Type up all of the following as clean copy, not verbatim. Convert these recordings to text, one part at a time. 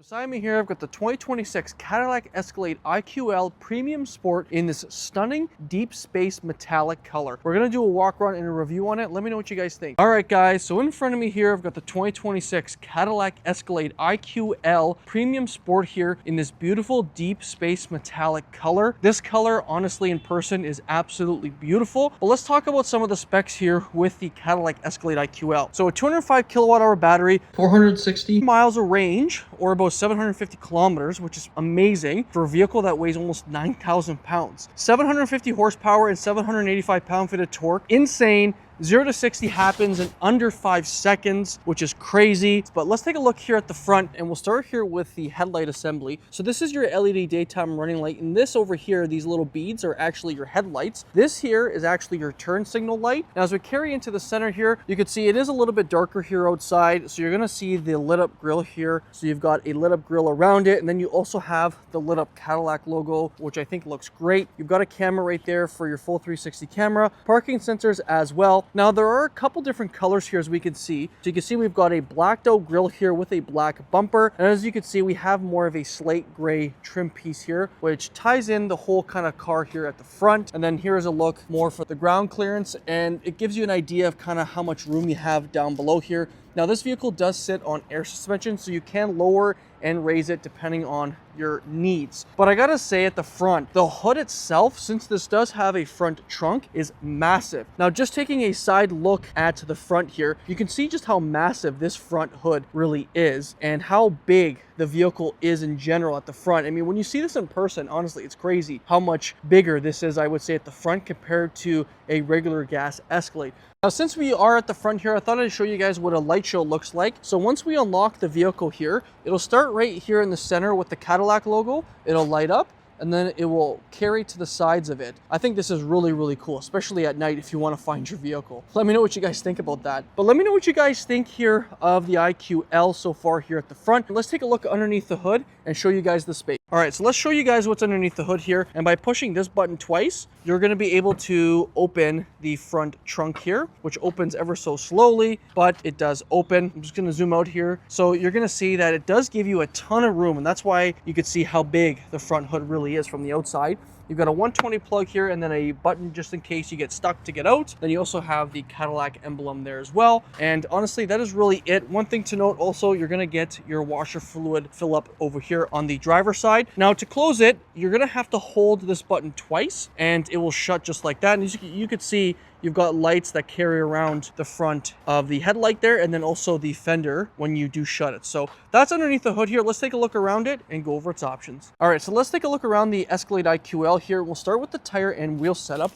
Beside me here, I've got the 2026 Cadillac Escalade IQL Premium Sport in this stunning deep space metallic color. We're gonna do a walk around and a review on it. Let me know what you guys think. All right, guys, so in front of me here, I've got the 2026 Cadillac Escalade IQL Premium Sport here in this beautiful deep space metallic color. This color, honestly, in person is absolutely beautiful. But let's talk about some of the specs here with the Cadillac Escalade IQL. So a 205 kilowatt hour battery, 460 miles of range, or about 750 kilometers, which is amazing for a vehicle that weighs almost 9,000 pounds. 750 horsepower and 785 pound-feet of torque. Insane. 0 to 60 happens in under 5 seconds, which is crazy. But let's take a look here at the front, and we'll start here with the headlight assembly. So this is your LED daytime running light, and this over here, these little beads, are actually your headlights. This here is actually your turn signal light. Now, as we carry into the center here, you can see it is a little bit darker here outside, so you're gonna see the lit up grille here. So you've got a lit up grille around it, and then you also have the lit up Cadillac logo, which I think looks great. You've got a camera right there for your full 360 camera, parking sensors as well. Now, there are a couple different colors here, as we can see. So you can see we've got a blacked out grille here with a black bumper. And as you can see, we have more of a slate gray trim piece here, which ties in the whole kind of car here at the front. And then here's a look more for the ground clearance. And it gives you an idea of kind of how much room you have down below here. Now, this vehicle does sit on air suspension, so you can lower and raise it depending on your needs. But I gotta say, at the front, the hood itself, since this does have a front trunk, is massive. Now, just taking a side look at the front here, you can see just how massive this front hood really is and how big the vehicle is in general at the front. I mean, when you see this in person, honestly, it's crazy how much bigger this is, I would say, at the front compared to a regular gas Escalade. Now, since we are at the front here, I thought I'd show you guys what a light show looks like. So once we unlock the vehicle here, it'll start right here in the center with the Cadillac logo. It'll light up, and then it will carry to the sides of it. I think this is really, really cool, especially at night if you want to find your vehicle. Let me know what you guys think about that. But let me know what you guys think here of the IQL so far here at the front. Let's take a look underneath the hood and show you guys the space. All right, so let's show you guys what's underneath the hood here. And by pushing this button twice, you're gonna be able to open the front trunk here, which opens ever so slowly, but it does open. I'm just gonna zoom out here. So you're gonna see that it does give you a ton of room, and that's why you could see how big the front hood really is from the outside. You've got a 120 plug here and then a button just in case you get stuck to get out. Then you also have the Cadillac emblem there as well. And honestly, that is really it. One thing to note also, you're gonna get your washer fluid fill up over here on the driver's side. Now, to close it, you're gonna have to hold this button twice and it will shut just like that. And as you can see, you've got lights that carry around the front of the headlight there, and then also the fender when you do shut it. So that's underneath the hood here. Let's take a look around it and go over its options. All right, so let's take a look around the Escalade IQL here. We'll start with the tire and wheel setup.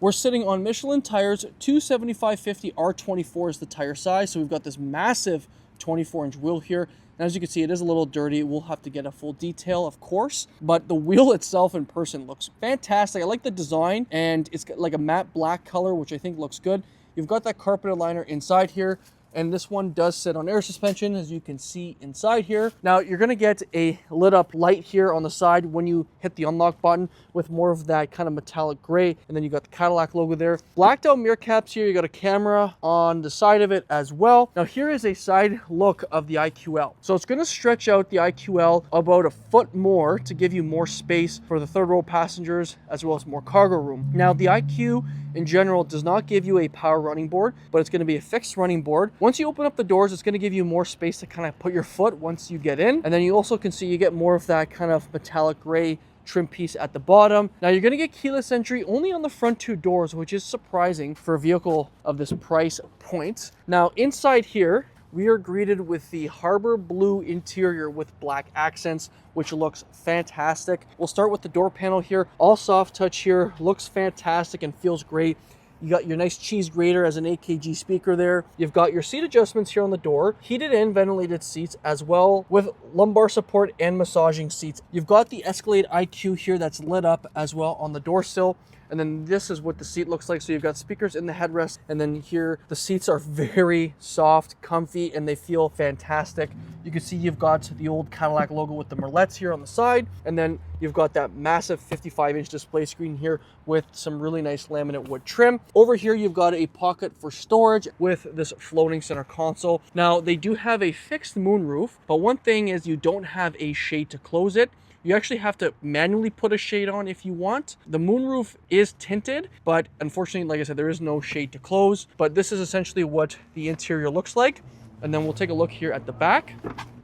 We're sitting on Michelin tires. 275/50 R24 is the tire size. So we've got this massive 24-inch wheel here. And as you can see, it is a little dirty. We'll have to get a full detail, of course, but the wheel itself in person looks fantastic. I like the design, and it's got like a matte black color, which I think looks good. You've got that carpeted liner inside here, and this one does sit on air suspension, as you can see inside here. Now, you're gonna get a lit up light here on the side when you hit the unlock button with more of that kind of metallic gray, and then you got the Cadillac logo there. Blacked out mirror caps here. You got a camera on the side of it as well. Now, here is a side look of the IQL. So it's gonna stretch out the IQL about a foot more to give you more space for the third row passengers, as well as more cargo room. Now, the IQ in general does not give you a power running board, but it's going to be a fixed running board. Once you open up the doors, it's going to give you more space to kind of put your foot once you get in. And then you also can see you get more of that kind of metallic gray trim piece at the bottom. Now, you're going to get keyless entry only on the front 2 doors, which is surprising for a vehicle of this price point. Now, inside here, we are greeted with the Harbor Blue interior with black accents, which looks fantastic. We'll start with the door panel here. All soft touch here, looks fantastic and feels great. You got your nice cheese grater as an AKG speaker there. You've got your seat adjustments here on the door, heated and ventilated seats as well with lumbar support and massaging seats. You've got the Escalade IQ here that's lit up as well on the door sill. And then this is what the seat looks like. So you've got speakers in the headrest, and then here the seats are very soft, comfy, and they feel fantastic. You can see you've got the old Cadillac logo with the merlettes here on the side, and then you've got that massive 55-inch display screen here with some really nice laminate wood trim. Over here, you've got a pocket for storage with this floating center console. Now, they do have a fixed moonroof, but one thing is you don't have a shade to close it. You actually have to manually put a shade on if you want. The moonroof is tinted, but unfortunately, like I said, there is no shade to close. But this is essentially what the interior looks like. And then we'll take a look here at the back.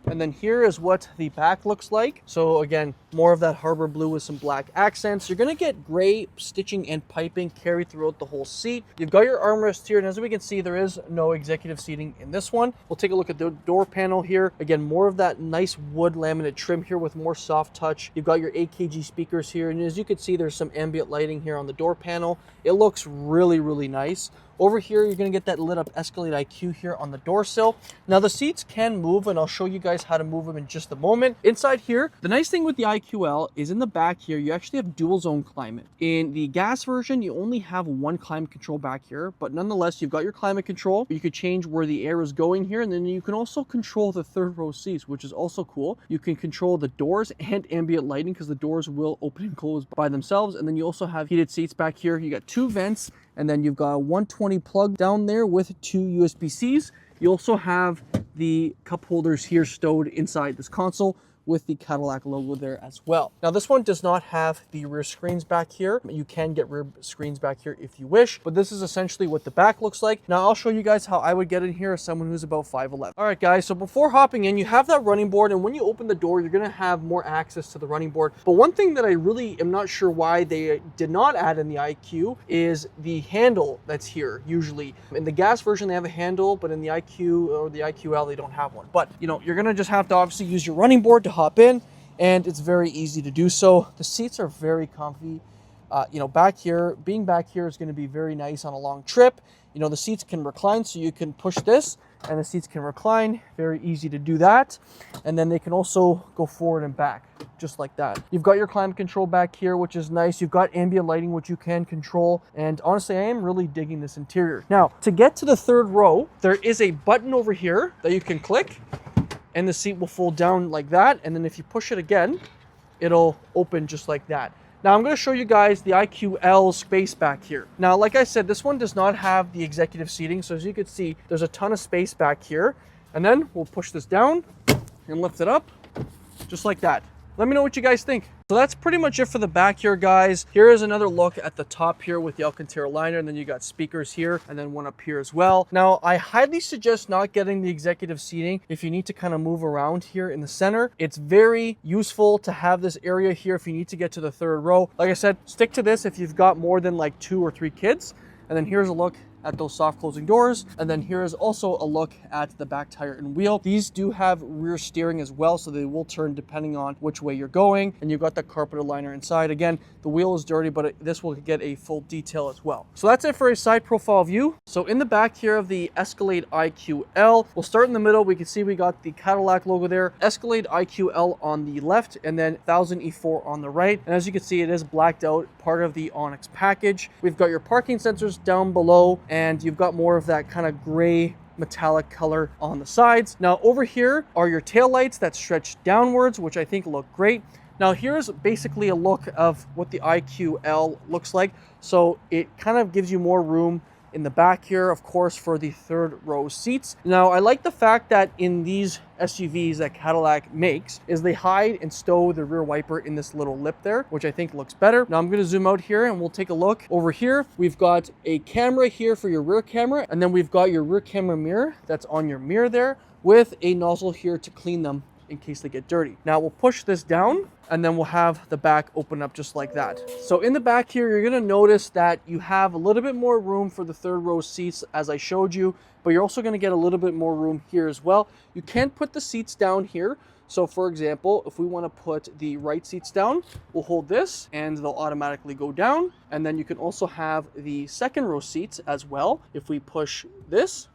And then here is what the back looks like. So again, more of that harbor blue with some black accents. You're gonna get gray stitching and piping carried throughout the whole seat. You've got your armrest here, and as we can see, there is no executive seating in this one. We'll take a look at the door panel here. Again, more of that nice wood laminate trim here with more soft touch. You've got your AKG speakers here, and as you can see, there's some ambient lighting here on the door panel. It looks really, really nice. Over here, you're gonna get that lit up Escalade IQ here on the door sill. Now the seats can move, and I'll show you guys how to move them in just a moment. Inside here, the nice thing with the IQL is in the back here, you actually have dual zone climate. In the gas version, you only have one climate control back here, but nonetheless, you've got your climate control. You could change where the air is going here, and then you can also control the third row seats, which is also cool. You can control the doors and ambient lighting because the doors will open and close by themselves. And then you also have heated seats back here. You got two vents, and then you've got a 120 plug down there with two USB-Cs. You also have the cup holders here stowed inside this console with the Cadillac logo there as well. Now this one does not have the rear screens back here. You can get rear screens back here if you wish, but this is essentially what the back looks like. Now I'll show you guys how I would get in here as someone who's about 5'11". All right guys, so before hopping in, you have that running board, and when you open the door, you're gonna have more access to the running board. But one thing that I really am not sure why they did not add in the IQ is the handle that's here. Usually in the gas version, they have a handle, but in the IQ or the IQL, they don't have one. But you know, you're gonna just have to obviously use your running board to hop in, and it's very easy to do so. The seats are very comfy. You know, back here, being back here is going to be very nice on a long trip. You know, the seats can recline, so you can push this and the seats can recline. Very easy to do that. And then they can also go forward and back, just like that. You've got your climate control back here, which is nice. You've got ambient lighting, which you can control. And honestly, I am really digging this interior. Now, to get to the third row, there is a button over here that you can click, and the seat will fold down like that. And then if you push it again, it'll open just like that. Now I'm going to show you guys the IQL space back here. Now, like I said, this one does not have the executive seating. So as you can see, there's a ton of space back here. And then we'll push this down and lift it up just like that. Let me know what you guys think. So that's pretty much it for the back here, guys. Here is another look at the top here with the Alcantara liner, and then you got speakers here and then one up here as well. Now, I highly suggest not getting the executive seating if you need to kind of move around here in the center. It's very useful to have this area here if you need to get to the third row. Like I said, stick to this if you've got more than like 2 or 3 kids. And then here's a look at those soft closing doors. And then here is also a look at the back tire and wheel. These do have rear steering as well, so they will turn depending on which way you're going. And you've got the carpeted liner inside. Again, the wheel is dirty, but this will get a full detail as well. So that's it for a side profile view. So in the back here of the Escalade IQL, we'll start in the middle. We can see we got the Cadillac logo there, Escalade IQL on the left, and then 1000 E4 on the right. And as you can see, it is blacked out, part of the Onyx package. We've got your parking sensors down below, and you've got more of that kind of gray metallic color on the sides. Now over here are your tail lights that stretch downwards, which I think look great. Now here's basically a look of what the IQL looks like. So it kind of gives you more room in the back here, of course, for the third row seats. Now, I like the fact that in these SUVs that Cadillac makes is they hide and stow the rear wiper in this little lip there, which I think looks better. Now I'm going to zoom out here and we'll take a look. Over here, we've got a camera here for your rear camera, and then we've got your rear camera mirror that's on your mirror there with a nozzle here to clean them in case they get dirty. Now we'll push this down and then we'll have the back open up just like that. So in the back here, you're gonna notice that you have a little bit more room for the third row seats as I showed you, but you're also gonna get a little bit more room here as well. You can put the seats down here. So for example, if we wanna put the right seats down, we'll hold this and they'll automatically go down. And then you can also have the second row seats as well. If we push this,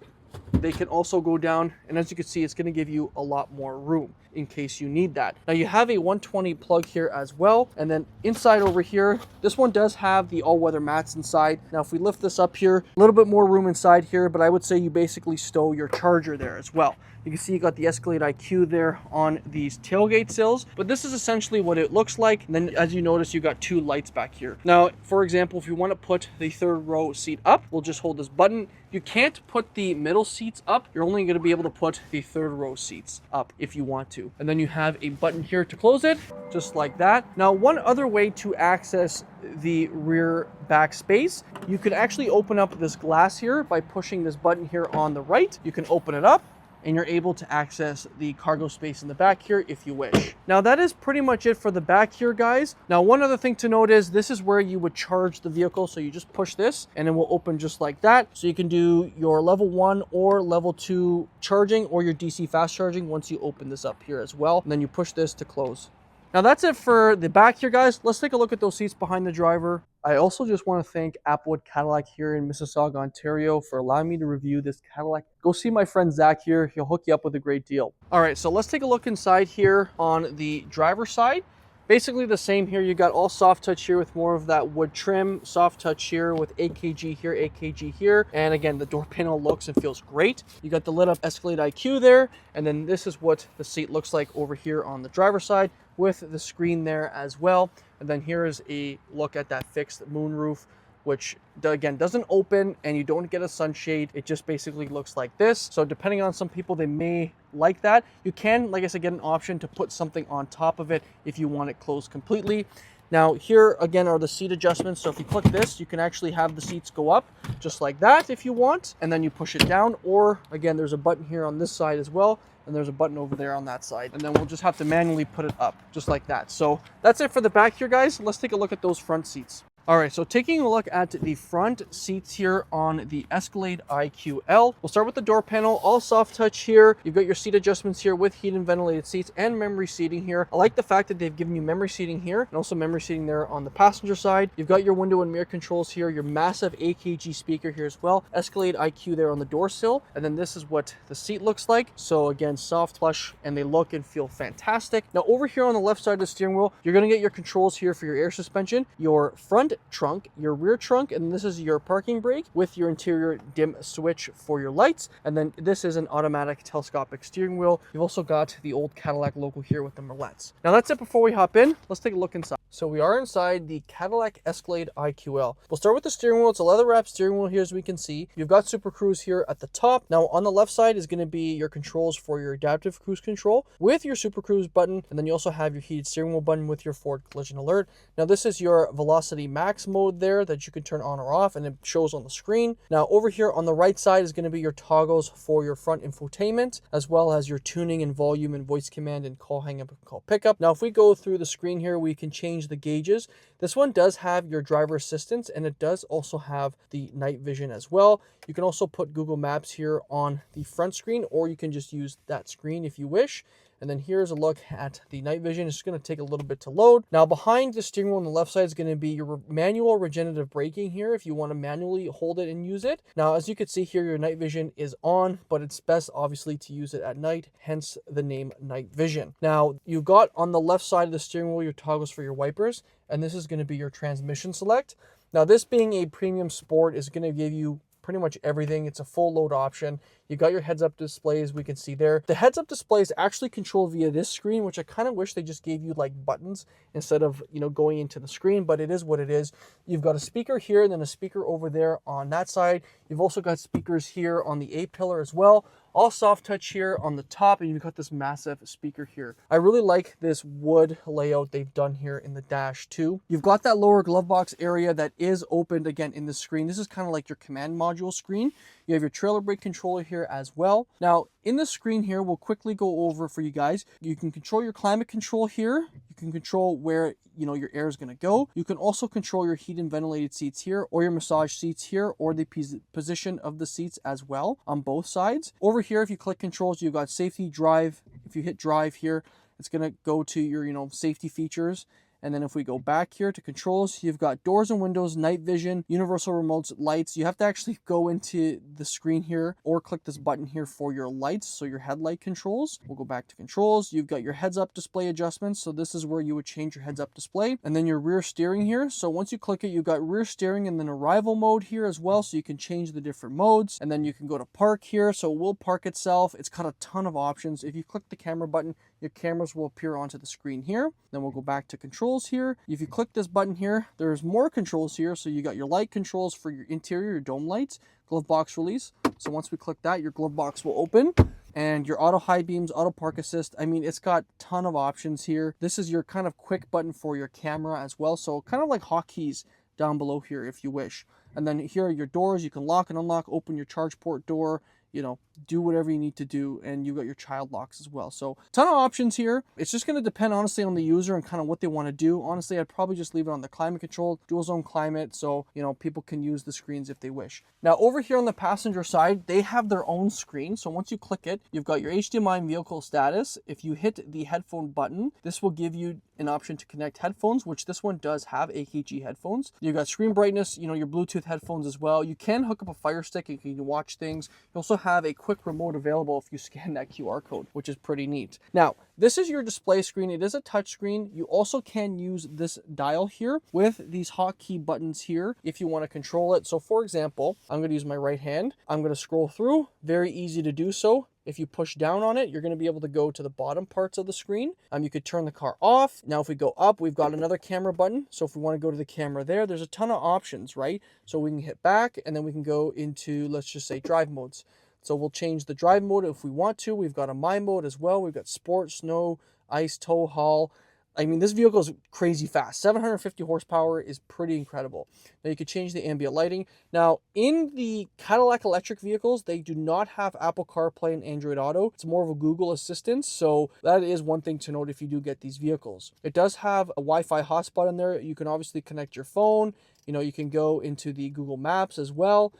they can also go down, and as you can see, it's going to give you a lot more room in case you need that. Now you have a 120 plug here as well, and then inside over here, this one does have the all-weather mats inside. Now if we lift this up here, a little bit more room inside here, but I would say you basically stow your charger there as well. You can see you got the Escalade IQ there on these tailgate sills, but this is essentially what it looks like. And then as you notice, you got two lights back here. Now, for example, if you want to put the third row seat up, we'll just hold this button. You can't put the middle seats up. You're only going to be able to put the third row seats up if you want to. And then you have a button here to close it, just like that. Now, one other way to access the rear back space, you could actually open up this glass here by pushing this button here on the right. You can open it up, and you're able to access the cargo space in the back here if you wish. Now that is pretty much it for the back here, guys. Now one other thing to note is this is where you would charge the vehicle. So you just push this and it will open just like that. So you can do your level 1 or level 2 charging or your DC fast charging once you open this up here as well. And then you push this to close. Now that's it for the back here, guys. Let's take a look at those seats behind the driver. I also just want to thank Applewood Cadillac here in Mississauga, Ontario for allowing me to review this Cadillac. Go see my friend Zach here. He'll hook you up with a great deal. All right, so let's take a look inside here on the driver's side. Basically the same here. You got all soft touch here with more of that wood trim, soft touch here with AKG here, AKG here. And again, the door panel looks and feels great. You got the lit up Escalade IQ there. And then this is what the seat looks like over here on the driver's side with the screen there as well. And then here is a look at that fixed moonroof, which again doesn't open and you don't get a sunshade. It just basically looks like this. So depending on some people, they may like that. You can, like I said, get an option to put something on top of it if you want it closed completely. Now here again are the seat adjustments. So if you click this, you can actually have the seats go up just like that if you want, and then you push it down. Or again, there's a button here on this side as well, and there's a button over there on that side, and then we'll just have to manually put it up just like that. So that's it for the back here, guys. Let's take a look at those front seats. All right, so taking a look at the front seats here on the Escalade IQL. We'll start with the door panel, all soft touch here. You've got your seat adjustments here with heat and ventilated seats and memory seating here. I like the fact that they've given you memory seating here and also memory seating there on the passenger side. You've got your window and mirror controls here, your massive AKG speaker here as well, Escalade IQ there on the door sill, and then this is what the seat looks like. So again, soft plush, and they look and feel fantastic. Now over here on the left side of the steering wheel, you're gonna get your controls here for your air suspension, your front trunk, your rear trunk, and this is your parking brake with your interior dim switch for your lights. And then this is an automatic telescopic steering wheel. You've also got the old Cadillac logo here with the mallets. Now that's it before we hop in. Let's take a look inside. So we are inside the Cadillac Escalade IQL. We'll start with the steering wheel. It's a leather wrapped steering wheel here, as we can see. You've got Super Cruise here at the top. Now on the left side is going to be your controls for your adaptive cruise control with your Super Cruise button, and then you also have your heated steering wheel button with your forward collision alert. Now this is your Velocity Max mode there that you can turn on or off, and it shows on the screen. Now over here on the right side is going to be your toggles for your front infotainment, as well as your tuning and volume and voice command and call hang up and call pickup. Now if we go through the screen here, we can change the gauges. This one does have your driver assistance, and it does also have the night vision as well. You can also put Google Maps here on the front screen, or you can just use that screen if you wish. And then here's a look at the night vision. It's going to take a little bit to load. Now behind the steering wheel on the left side is going to be your manual regenerative braking here if you want to manually hold it and use it. Now as you can see here, your night vision is on, but it's best obviously to use it at night, hence the name night vision. Now you've got on the left side of the steering wheel your toggles for your wipers, and this is going to be your transmission select. Now this being a premium sport is going to give you pretty much everything. It's a full load option. You got your heads-up displays, we can see there. The heads-up display is actually controlled via this screen, which I kind of wish they just gave you like buttons instead of, you know, going into the screen, but it is what it is. You've got a speaker here and then a speaker over there on that side. You've also got speakers here on the A-pillar as well. All soft touch here on the top, and you've got this massive speaker here. I really like this wood layout they've done here in the dash too. You've got that lower glove box area that is opened again in the screen. This is kind of like your command module screen. You have your trailer brake controller here as well. Now in the screen here, we'll quickly go over for you guys. You can control your climate control here. You can control where, you know, your air is going to go. You can also control your heat and ventilated seats here, or your massage seats here, or the position of the seats as well on both sides. Over here, if you click controls, you've got safety, drive. If you hit drive here, it's going to go to your, you know, safety features. And then if we go back here to controls, you've got doors and windows, night vision, universal remotes, lights. You have to actually go into the screen here or click this button here for your lights, so your headlight controls. We'll go back to controls. You've got your heads up display adjustments, so this is where you would change your heads up display. And then your rear steering here. So once you click it, you've got rear steering and then arrival mode here as well, so you can change the different modes. And then you can go to park here, so it will park itself. It's got a ton of options. If you click the camera button, your cameras will appear onto the screen here. Then we'll go back to controls here. If you click this button here, there's more controls here. So you got your light controls for your interior, your dome lights, glove box release. So once we click that, your glove box will open. And your auto high beams, auto park assist. I mean, it's got a ton of options here. This is your kind of quick button for your camera as well. So kind of like hotkeys down below here if you wish. And then here are your doors. You can lock and unlock, open your charge port door, you know, do whatever you need to do. And you got your child locks as well. So a ton of options here. It's just going to depend honestly on the user and kind of what they want to do. Honestly, I'd probably just leave it on the climate control, dual zone climate, so you know, people can use the screens if they wish. Now over here on the passenger side, they have their own screen. So once you click it, you've got your HDMI and vehicle status. If you hit the headphone button, this will give you an option to connect headphones, which this one does have, AKG headphones. You've got screen brightness, you know, your Bluetooth headphones as well. You can hook up a Fire Stick and you can watch things. You also have a quick remote available if you scan that QR code, which is pretty neat. Now, this is your display screen. It is a touch screen. You also can use this dial here with these hotkey buttons here if you want to control it. So for example, I'm going to use my right hand. I'm going to scroll through. Very easy to do so. If you push down on it, you're going to be able to go to the bottom parts of the screen. You could turn the car off. Now, if we go up, we've got another camera button. So if we want to go to the camera there's a ton of options, right? So we can hit back and then we can go into, let's just say, drive modes. So we'll change the drive mode if we want to. We've got a My mode as well. We've got sport, snow, ice, tow, haul. I mean, this vehicle is crazy fast. 750 horsepower is pretty incredible. Now you could change the ambient lighting. Now in the Cadillac electric vehicles, they do not have Apple CarPlay and Android Auto. It's more of a Google Assistant. So that is one thing to note if you do get these vehicles. It does have a Wi-Fi hotspot in there. You can obviously connect your phone. You know, you can go into the Google Maps as well.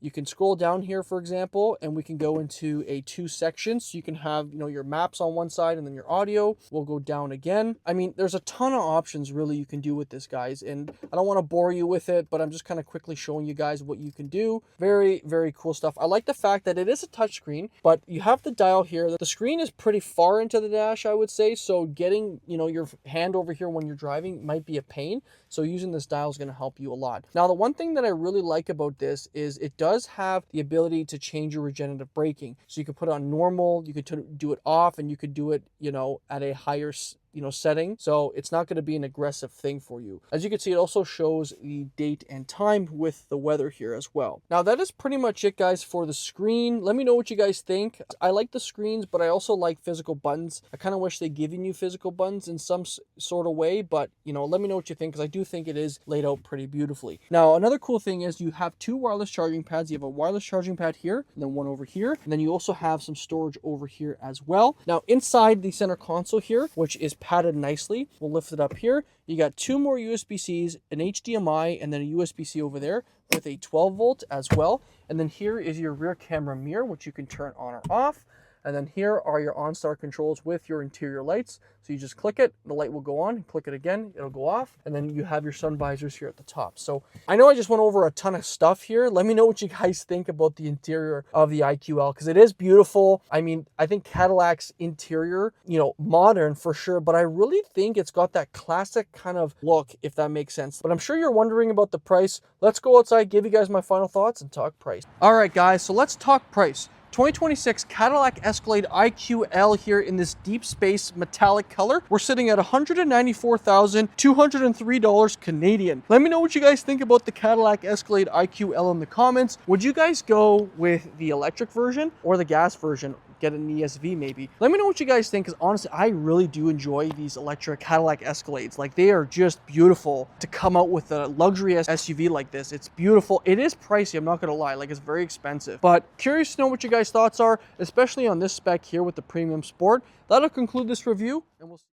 You can scroll down here, for example, and we can go into a 2 sections. So you can have, you know, your maps on one side and then your audio. We'll go down again. I mean, there's a ton of options really you can do with this, guys. And I don't want to bore you with it, but I'm just kind of quickly showing you guys what you can do. Very, very cool stuff. I like the fact that it is a touchscreen, but you have the dial here. The screen is pretty far into the dash, I would say. So getting, you know, your hand over here when you're driving might be a pain. So using this dial is going to help you a lot. Now, the one thing that I really like about this is it does have the ability to change your regenerative braking. So you could put it on normal, you could do it off, and you could do it, you know, at a higher setting. So it's not going to be an aggressive thing for you. As you can see, it also shows the date and time with the weather here as well. Now that is pretty much it, guys, for the screen. Let me know what you guys think. I like the screens, but I also like physical buttons. I kind of wish they'd given you physical buttons in some sort of way, but you know, let me know what you think, because I do think it is laid out pretty beautifully. Now, another cool thing is you have 2 wireless charging pads. You have a wireless charging pad here, and then one over here, and then you also have some storage over here as well. Now, inside the center console here, which is padded nicely, we'll lift it up here. You got 2 more USB-Cs, an HDMI, and then a USB-C over there with a 12 volt as well. And then here is your rear camera mirror, which you can turn on or off. And then here are your OnStar controls with your interior lights. So you just click it, the light will go on, click it again, it'll go off, and then you have your sun visors here at the top. So I know I just went over a ton of stuff here. Let me know what you guys think about the interior of the IQL, because it is beautiful. I mean, I think Cadillac's interior, you know, modern for sure, but I really think it's got that classic kind of look, if that makes sense. But I'm sure you're wondering about the price. Let's go outside, give you guys my final thoughts, and talk price. All right, guys, so let's talk price. 2026 Cadillac Escalade IQL here in this deep space metallic color. We're sitting at $194,203 Canadian. Let me know what you guys think about the Cadillac Escalade IQL in the comments. Would you guys go with the electric version or the gas version? Get an ESV maybe. Let me know what you guys think, because honestly, I really do enjoy these electric Cadillac Escalades. Like, they are just beautiful to come out with a luxury SUV like this. It's beautiful. It is pricey, I'm not gonna lie. Like, it's very expensive. But curious to know what you guys' thoughts are, especially on this spec here with the Premium Sport. That'll conclude this review, and we'll see.